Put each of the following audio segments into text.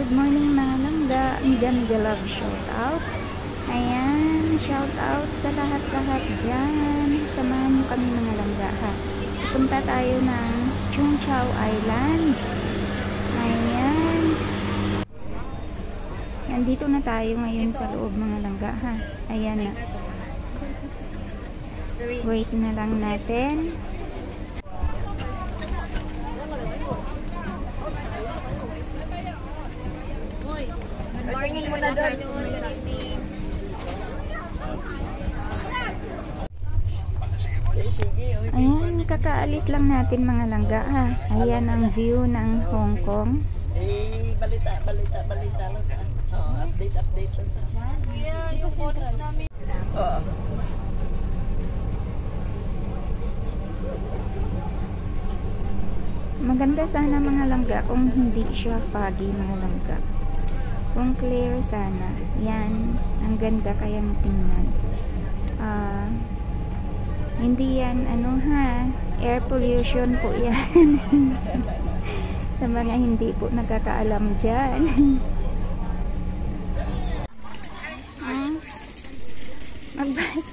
Good morning mga langga. Mega love shout out. Ayan, shout out sa lahat-lahat dyan. Samahan mo kami mga langga ha. Punta tayo ng Chung Chau Island. Ayan. Nandito na tayo ngayon sa loob mga langga ha. Ayan na. Wait na lang natin. Morning muna doon. Ayan, kakaalis lang natin mga langga ha. Ayan ang view ng Hong Kong. Balita lang. Update lang. Yeah, yung photos namin. Oo. Maganda sana mga langga kung hindi siya foggy mga langga. Kung clear sana. Yan, ang ganda kayang tingnan. Hindi yan, air pollution po yan. Sa mga hindi po nakakaalam dyan.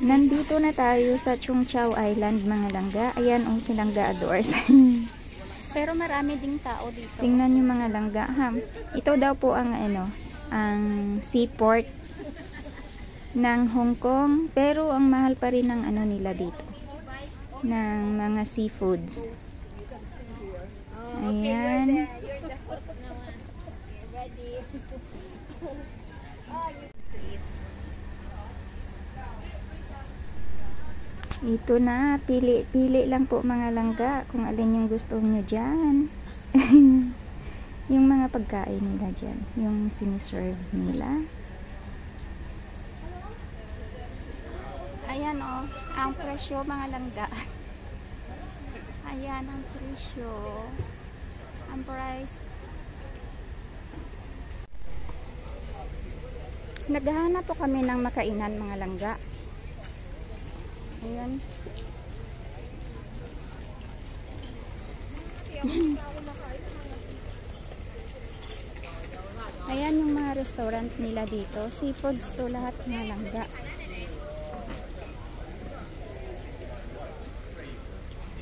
Nandito na tayo sa Chung Chau Island mga langga. Ayan ang sinangga adores. Pero marami ding tao dito. Tingnan nyo mga langga ha. Ito daw po ang ang seaport ng Hong Kong, pero ang mahal pa rin ng nila dito ng mga seafoods. Ayan. Ito na, pili lang po mga langga kung alin yung gusto nyo dyan. Yung mga pagkain nila dyan, yung siniserve nila. Ayan ang presyo mga langga. Ayan ang presyo. Ang price. Naghahanap po kami ng makainan mga langga. Ayan. Ayan yung mga restaurant nila dito. Seafoods to lahat mga langga.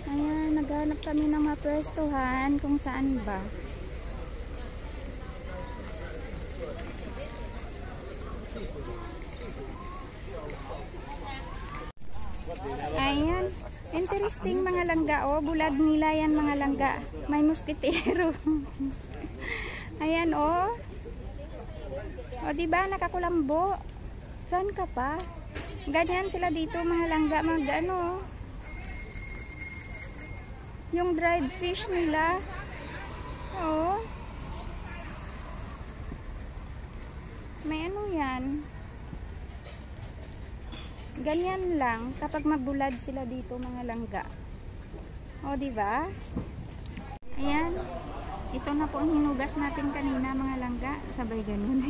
Ayan, naghanap kami ng mga pwestuhan kung saan ba. Ayan, interesting mga langga. Bulag nila yan mga langga. May muskitero. Ayan diba nakakulambo. Saan ka pa? Ganyan sila dito mga langga, yung dried fish nila. May yan. Ganyan lang kapag magbulad sila dito mga langga. Diba? Ayan. Ito na po ang hinugas natin kanina mga langga. Sabay ganun.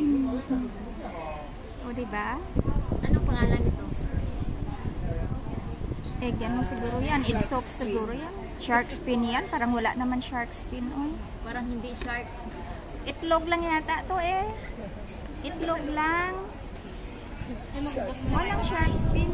Diba? Anong pangalan nito? Egg siguro yan. Egg soap siguro yan. Shark fin yan. Parang wala naman shark fin. Parang hindi shark. Itlog lang yata to Itlog lang. Walang shark fin.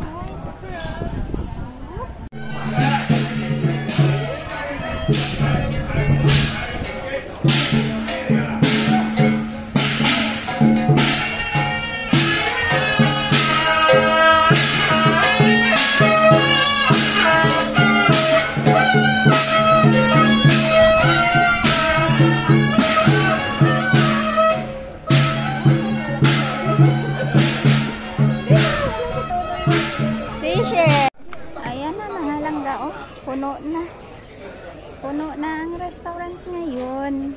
Puno na ang restaurant ngayon.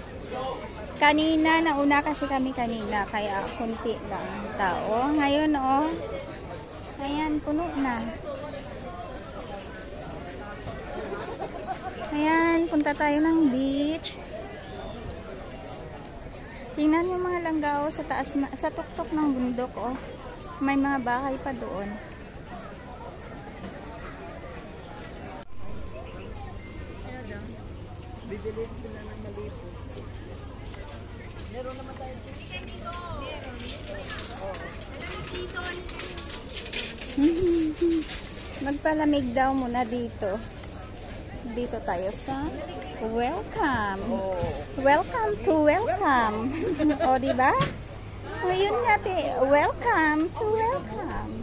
Kanina, nauna kasi kami kanina, kaya kunti lang tao. Ngayon, ayan, puno na. Ayan, punta tayo ng beach. Tingnan yung mga langga sa taas, sa tuktok ng bundok. May mga bahay pa doon. Dito Bibili sila ng malibo. Meron naman tayo dito. Magpalamig daw muna dito. Dito tayo sa welcome. Welcome to welcome. O, diba? O, yun nga, welcome to welcome.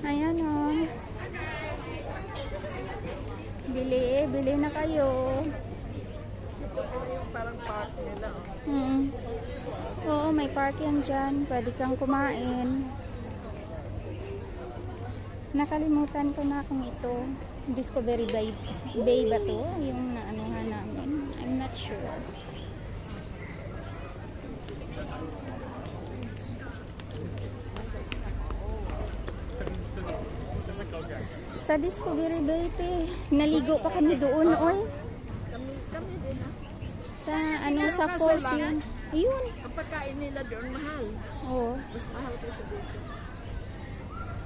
Ayan o. Bili na kayo. Parang park nila. Oo, may park yan dyan. Pwede kang kumain. Nakalimutan ko na kung ito Discovery Bay ba to? Yung naanuhan namin. I'm not sure. Sa Discovery Bay, naligo pa kami doon, oy. Kami din ha. Sa sa falls yun. Ayun. Ang pagkain nila doon mahal. Oo. Mas mahal kaysa dito.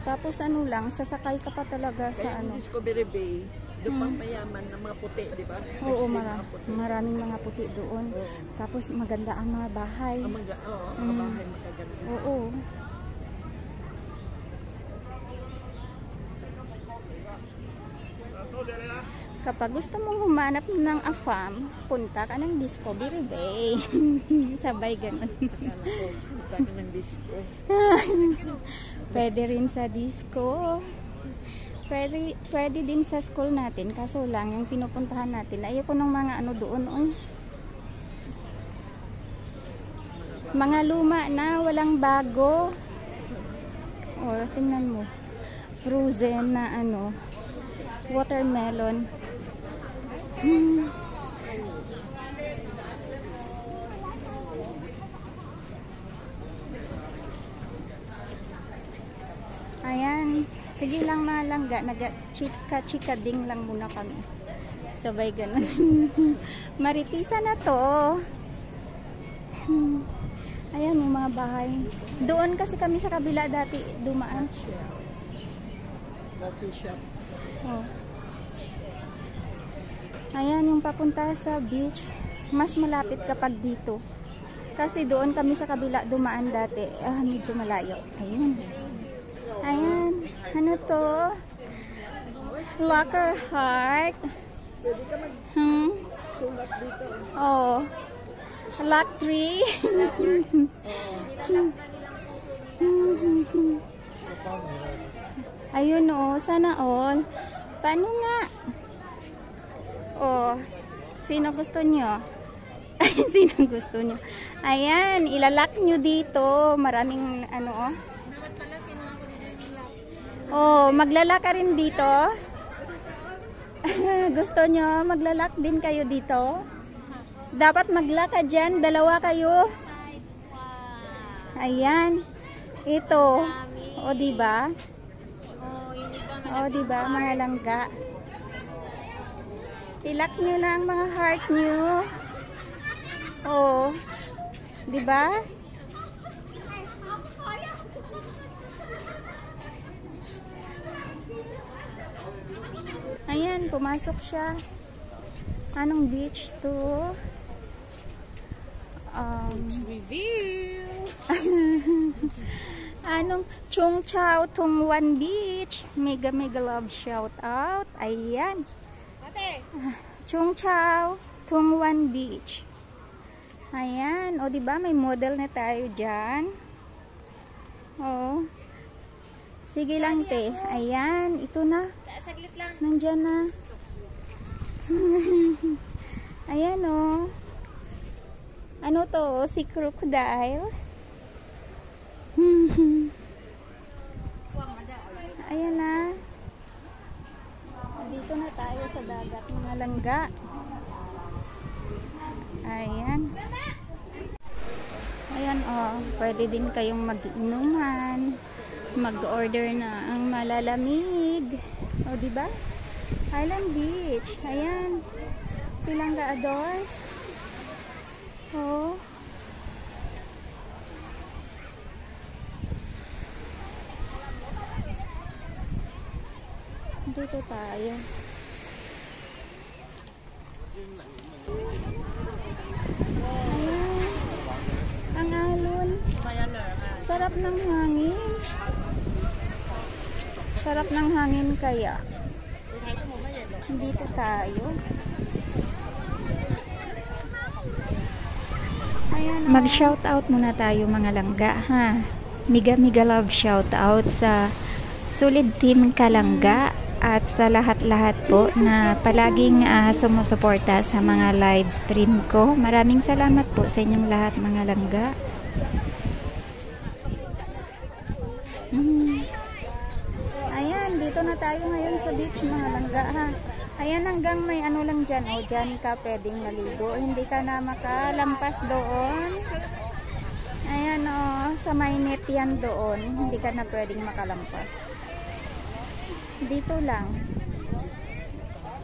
Tapos lang, sasakay ka pa talaga sa Kaya Discovery Bay, doon pang mayaman ng mga puti, di ba? Oo, maraming mga puti doon. Tapos maganda ang mga bahay. Mga bahay makaganda. Oo. Kapag gusto mong humanap ng AFAM, punta ka ng Discovery Bay. Sabay ganun. Punta ka ng disco. Pwede rin sa disco. Pwede din sa school natin. Kaso lang, yung pinupuntahan natin, ayoko ng mga doon. Mga luma na, walang bago. O, tingnan mo. Frozen na watermelon. Ayan. Sige lang mga langga. Nag-chika ding lang muna kami. Sabay ganun. Maritisa na to. Ayan yung mga bahay. Doon kasi kami sa kabila dati dumaan. Coffee shop. Oh. Ayan yung papunta sa beach. Mas malapit kapag dito. Kasi doon kami sa kabila dumaan dati. Medyo malayo. Ayun. Ayan. Ano to? Locker Heart. Pwede ka mag-sulat dito. Oh. Lock 3. Ayun sana all. Paano nga? Oh, sino gusto nyo? Sino gusto nyo? Ayan, ilalak nyo dito. Maraming Oh, maglalak ka rin dito. Gusto nyo? Maglalak din kayo dito? Dapat maglak ka dyan. Dalawa kayo. Ayan. Ito. O, diba? O, diba, mga langga? Ilak nyo lang mga heart nyo. Oh. Diba? Ayan, pumasok siya. Anong beach to? Review! Anong Chung Chau Tung Wan Beach. Mega love shout out. Ayan. Chung Chau Tung Wan Beach. Ayan. O, diba? May model na tayo dyan. O. Sige lang, te. Ayan. Ito na. Saglit lang. Nandyan na. Ayan, o. Ano to? Si crocodile. Ayan na. Dito na tayo sa dagat, mga langga. Ayan. Ayan, pwede din kayong mag-inuman, mag-order na ang malalamig. O, diba? Island Beach. Ayan. Silangga Adores. O. Dito tayo. Ayan. Ang alon. Sarap ng hangin. Sarap ng hangin kaya. Dito tayo. Mag-shoutout muna tayo mga langga ha. Miga love shoutout sa Solid Team Kalangga at sa lahat-lahat po na palaging sumusuporta sa mga live stream ko. Maraming salamat po sa inyong lahat mga langga. Ayan, dito na tayo ngayon sa beach mga langga ha. Ayan, hanggang may ano lang dyan. O, dyan ka pwedeng maligo. Hindi ka na makalampas doon. Ayan o, sa may net yan doon. Hindi ka na pwedeng makalampas. Dito lang.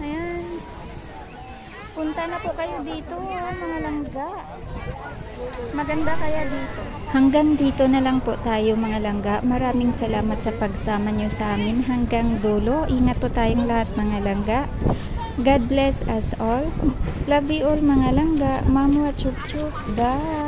Ayan. Punta na po kayo dito mga langga. Maganda kaya dito. Hanggang dito na lang po tayo mga langga. Maraming salamat sa pagsama nyo sa amin hanggang dulo. Ingat po tayong lahat mga langga. God bless us all. Love you all mga langga. Mamwa chup chup. Bye.